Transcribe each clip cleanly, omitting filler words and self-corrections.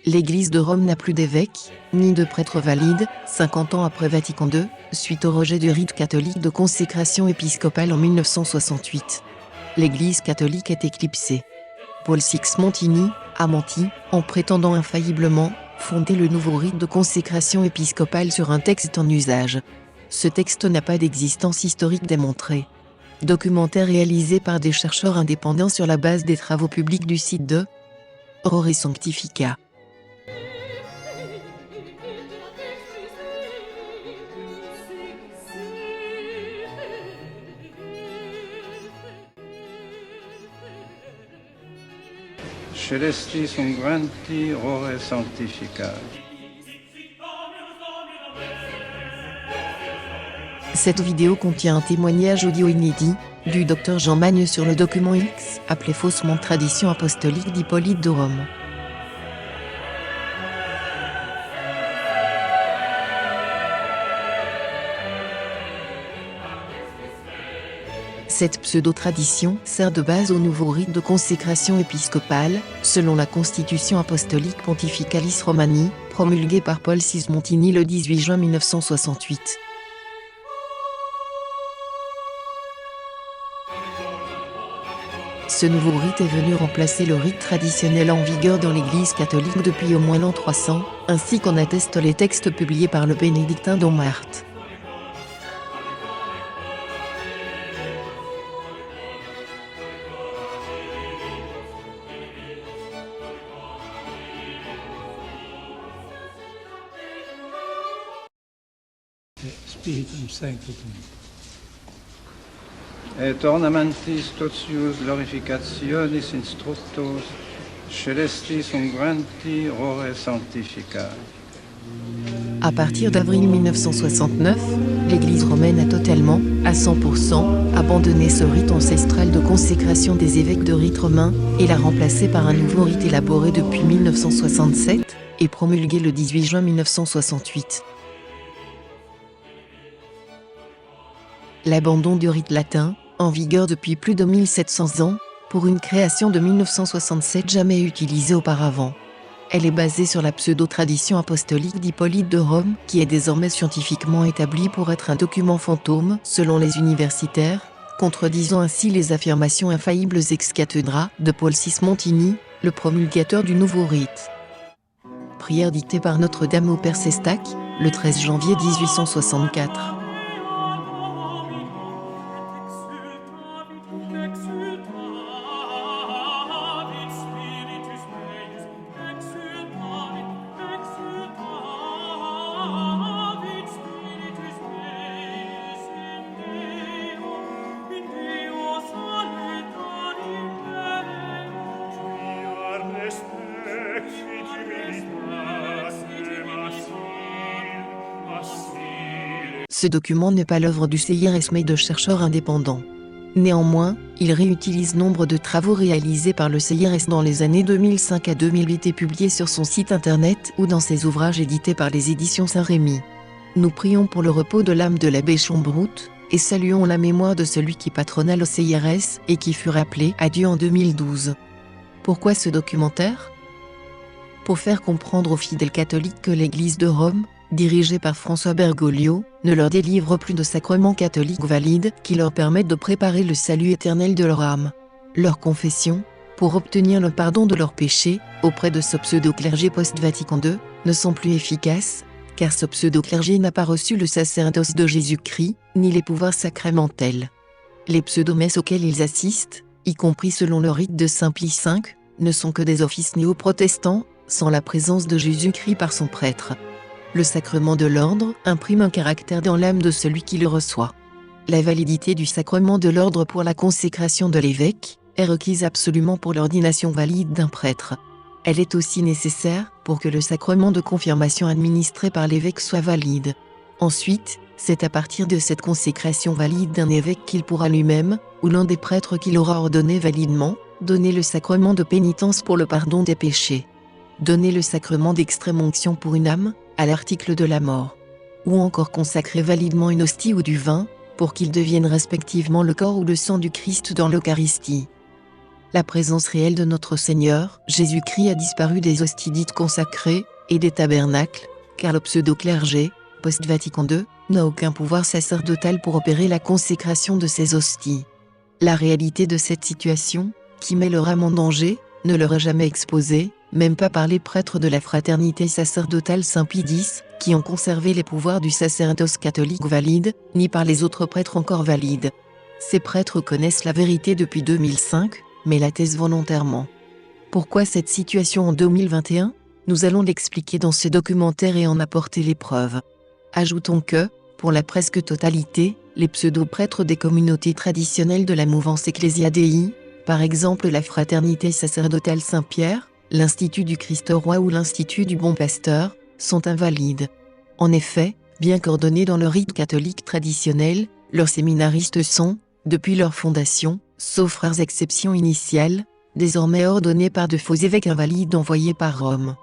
L'Église de Rome n'a plus d'évêque, ni de prêtre valide, 50 ans après Vatican II, suite au rejet du rite catholique de consécration épiscopale en 1968. L'Église catholique est éclipsée. Paul VI Montini a menti, en prétendant infailliblement fonder le nouveau rite de consécration épiscopale sur un texte en usage. Ce texte n'a pas d'existence historique démontrée. Documentaire réalisé par des chercheurs indépendants sur la base des travaux publics du site de Aurore Sanctifica. Celesti songranti Aurore Sanctifica. Cette vidéo contient un témoignage audio inédit du Dr Jean Magne sur le document X, appelé faussement Tradition apostolique d'Hippolyte de Rome. Cette pseudo-tradition sert de base au nouveau rite de consécration épiscopale, selon la Constitution apostolique Pontificalis Romani, promulguée par Paul VI Montini le 18 juin 1968. Ce nouveau rite est venu remplacer le rite traditionnel en vigueur dans l'Église catholique depuis au moins l'an 300, ainsi qu'en attestent les textes publiés par le bénédictin Don Marthe. Spiritum Sanctum. Et ornamentis totius glorificationis instructos, celestis songranti Aurore Sanctifica. À partir d'avril 1969, l'Église romaine a totalement, à 100%, abandonné ce rite ancestral de consécration des évêques de rite romain et l'a remplacé par un nouveau rite élaboré depuis 1967 et promulgué le 18 juin 1968. L'abandon du rite latin, en vigueur depuis plus de 1700 ans, pour une création de 1967 jamais utilisée auparavant. Elle est basée sur la pseudo-tradition apostolique d'Hippolyte de Rome, qui est désormais scientifiquement établie pour être un document fantôme, selon les universitaires, contredisant ainsi les affirmations infaillibles ex cathedra de Paul VI Montini, le promulgateur du nouveau rite. Prière dictée par Notre-Dame au Père Sestac, le 13 janvier 1864. Ce document n'est pas l'œuvre du CIRS mais de chercheurs indépendants. Néanmoins, il réutilise nombre de travaux réalisés par le CIRS dans les années 2005 à 2008 et publiés sur son site internet ou dans ses ouvrages édités par les éditions Saint-Rémy. Nous prions pour le repos de l'âme de l'abbé Chambrout, et saluons la mémoire de celui qui patronna le CIRS et qui fut rappelé à Dieu en 2012. Pourquoi ce documentaire ? Pour faire comprendre aux fidèles catholiques que l'Église de Rome, dirigée par François Bergoglio, ne leur délivre plus de sacrements catholiques valides qui leur permettent de préparer le salut éternel de leur âme. Leur confession, pour obtenir le pardon de leurs péchés, auprès de ce pseudo-clergé post-Vatican II, ne sont plus efficaces, car ce pseudo-clergé n'a pas reçu le sacerdoce de Jésus-Christ, ni les pouvoirs sacramentels. Les pseudomesses auxquelles ils assistent, y compris selon le rite de Saint Pie V, ne sont que des offices néo-protestants, sans la présence de Jésus-Christ par son prêtre. Le sacrement de l'ordre imprime un caractère dans l'âme de celui qui le reçoit. La validité du sacrement de l'ordre pour la consécration de l'évêque est requise absolument pour l'ordination valide d'un prêtre. Elle est aussi nécessaire pour que le sacrement de confirmation administré par l'évêque soit valide. Ensuite, c'est à partir de cette consécration valide d'un évêque qu'il pourra lui-même, ou l'un des prêtres qu'il aura ordonné validement, donner le sacrement de pénitence pour le pardon des péchés. Donner le sacrement d'extrême-onction pour une âme, à l'article de la mort. Ou encore consacrer validement une hostie ou du vin, pour qu'ils deviennent respectivement le corps ou le sang du Christ dans l'Eucharistie. La présence réelle de notre Seigneur, Jésus-Christ, a disparu des hosties dites consacrées et des tabernacles, car le pseudo-clergé, post-Vatican II, n'a aucun pouvoir sacerdotal pour opérer la consécration de ces hosties. La réalité de cette situation, qui met leur âme en danger, ne leur est jamais exposée, même pas par les prêtres de la fraternité sacerdotale Saint-Pie X, qui ont conservé les pouvoirs du sacerdoce catholique valide, ni par les autres prêtres encore valides. Ces prêtres connaissent la vérité depuis 2005, mais la taisent volontairement. Pourquoi cette situation en 2021 ? Nous allons l'expliquer dans ce documentaire et en apporter les preuves. Ajoutons que, pour la presque totalité, les pseudo-prêtres des communautés traditionnelles de la mouvance Ecclesia Dei, par exemple la Fraternité sacerdotale Saint-Pierre, l'Institut du Christ-Roi ou l'Institut du Bon Pasteur, sont invalides. En effet, bien qu'ordonnés dans le rite catholique traditionnel, leurs séminaristes sont, depuis leur fondation, sauf rares exceptions initiales, désormais ordonnés par de faux évêques invalides envoyés par Rome.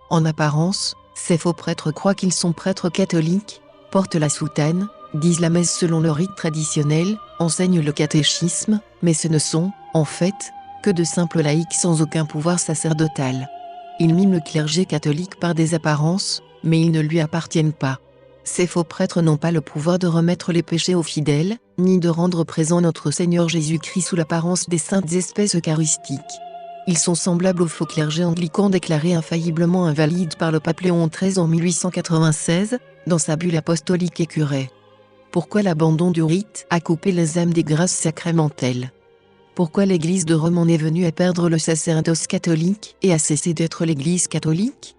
En apparence, ces faux prêtres croient qu'ils sont prêtres catholiques, portent la soutane, disent la messe selon le rite traditionnel, enseignent le catéchisme, mais ce ne sont, en fait, que de simples laïcs sans aucun pouvoir sacerdotal. Ils miment le clergé catholique par des apparences, mais ils ne lui appartiennent pas. Ces faux prêtres n'ont pas le pouvoir de remettre les péchés aux fidèles, ni de rendre présent notre Seigneur Jésus-Christ sous l'apparence des saintes espèces eucharistiques. Ils sont semblables aux faux clergés anglicans déclarés infailliblement invalides par le pape Léon XIII en 1896, dans sa bulle apostolique Écureuil. Pourquoi l'abandon du rite a coupé les âmes des grâces sacramentelles ? Pourquoi l'Église de Rome en est venue à perdre le sacerdoce catholique et à cesser d'être l'Église catholique ?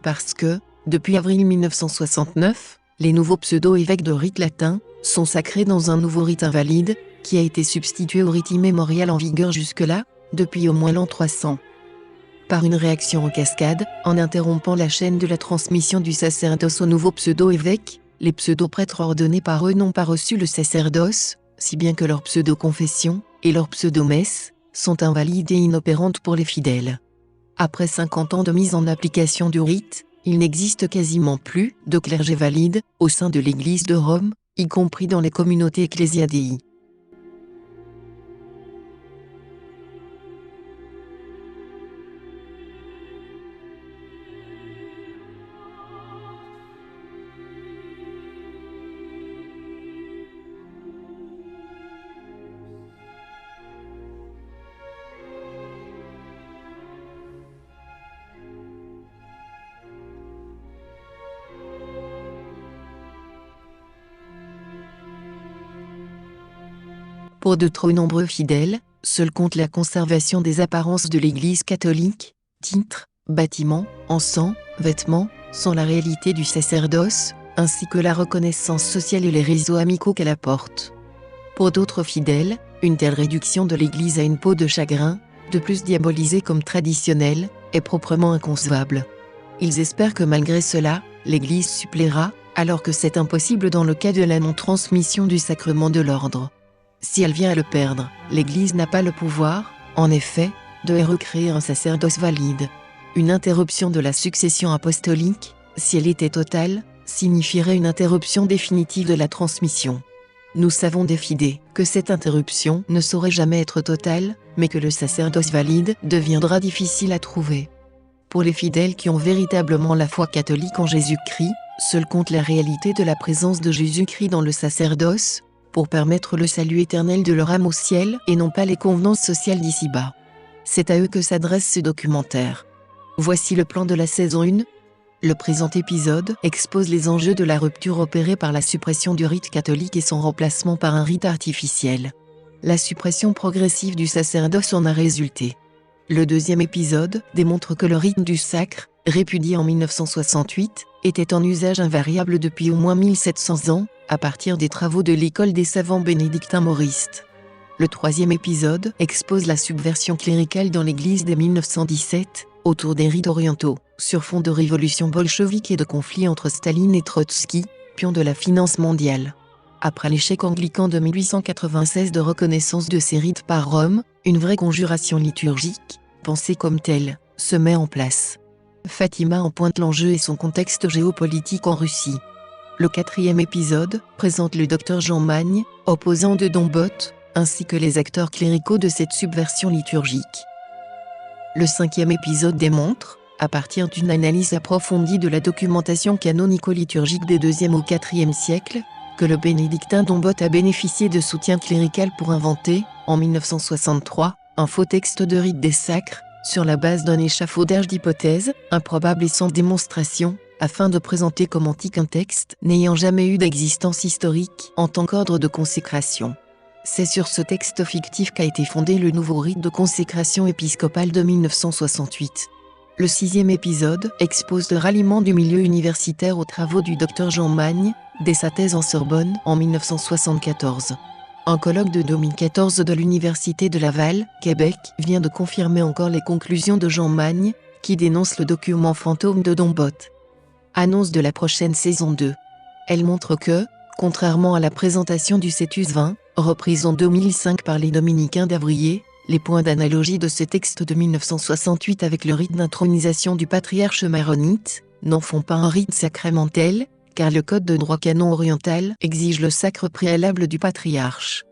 Parce que, depuis avril 1969, les nouveaux pseudo-évêques de rite latin sont sacrés dans un nouveau rite invalide, qui a été substitué au rite immémorial en vigueur jusque-là, depuis au moins l'an 300. Par une réaction en cascade, en interrompant la chaîne de la transmission du sacerdoce aux nouveaux pseudo-évêques, les pseudo-prêtres ordonnés par eux n'ont pas reçu le sacerdoce, si bien que leur pseudo-confession et leur pseudo-messe sont invalides et inopérantes pour les fidèles. Après 50 ans de mise en application du rite, il n'existe quasiment plus de clergé valide au sein de l'Église de Rome, y compris dans les communautés Ecclesia Dei. Pour de trop nombreux fidèles, seul compte la conservation des apparences de l'Église catholique, titres, bâtiments, encens, vêtements, sans la réalité du sacerdoce, ainsi que la reconnaissance sociale et les réseaux amicaux qu'elle apporte. Pour d'autres fidèles, une telle réduction de l'Église à une peau de chagrin, de plus diabolisée comme traditionnelle, est proprement inconcevable. Ils espèrent que malgré cela, l'Église suppléera, alors que c'est impossible dans le cas de la non-transmission du sacrement de l'ordre. Si elle vient à le perdre, l'Église n'a pas le pouvoir, en effet, de recréer un sacerdoce valide. Une interruption de la succession apostolique, si elle était totale, signifierait une interruption définitive de la transmission. Nous savons défider que cette interruption ne saurait jamais être totale, mais que le sacerdoce valide deviendra difficile à trouver. Pour les fidèles qui ont véritablement la foi catholique en Jésus-Christ, seul compte la réalité de la présence de Jésus-Christ dans le sacerdoce, pour permettre le salut éternel de leur âme au ciel et non pas les convenances sociales d'ici-bas. C'est à eux que s'adresse ce documentaire. Voici le plan de la saison 1. Le présent épisode expose les enjeux de la rupture opérée par la suppression du rite catholique et son remplacement par un rite artificiel. La suppression progressive du sacerdoce en a résulté. Le deuxième épisode démontre que le rite du sacre, répudié en 1968, était en usage invariable depuis au moins 1700 ans, à partir des travaux de l'école des savants bénédictins mauristes. Le troisième épisode expose la subversion cléricale dans l'Église dès 1917, autour des rites orientaux, sur fond de révolution bolchevique et de conflits entre Staline et Trotsky, pions de la finance mondiale. Après l'échec anglican de 1896 de reconnaissance de ces rites par Rome, une vraie conjuration liturgique, pensée comme telle, se met en place. Fatima en pointe l'enjeu et son contexte géopolitique en Russie. Le quatrième épisode présente le docteur Jean Magne, opposant de Don Botte, ainsi que les acteurs cléricaux de cette subversion liturgique. Le 5e épisode démontre, à partir d'une analyse approfondie de la documentation canonico-liturgique des 2e au 4e siècles, que le bénédictin Dombot a bénéficié de soutien clérical pour inventer, en 1963, un faux texte de rite des sacres, sur la base d'un échafaudage d'hypothèses, improbables et sans démonstration, afin de présenter comme antique un texte n'ayant jamais eu d'existence historique en tant qu'ordre de consécration. C'est sur ce texte fictif qu'a été fondé le nouveau rite de consécration épiscopale de 1968. Le 6e épisode expose le ralliement du milieu universitaire aux travaux du Dr Jean Magne, dès sa thèse en Sorbonne en 1974. Un colloque de 2014 de l'Université de Laval, Québec, vient de confirmer encore les conclusions de Jean Magne, qui dénonce le document fantôme de Dombot. Annonce de la prochaine saison 2. Elle montre que, contrairement à la présentation du Cetus 20, reprise en 2005 par les dominicains d'Avrier, les points d'analogie de ce texte de 1968 avec le rite d'intronisation du patriarche maronite n'en font pas un rite sacramentel, car le Code de droit canon oriental exige le sacre préalable du patriarche.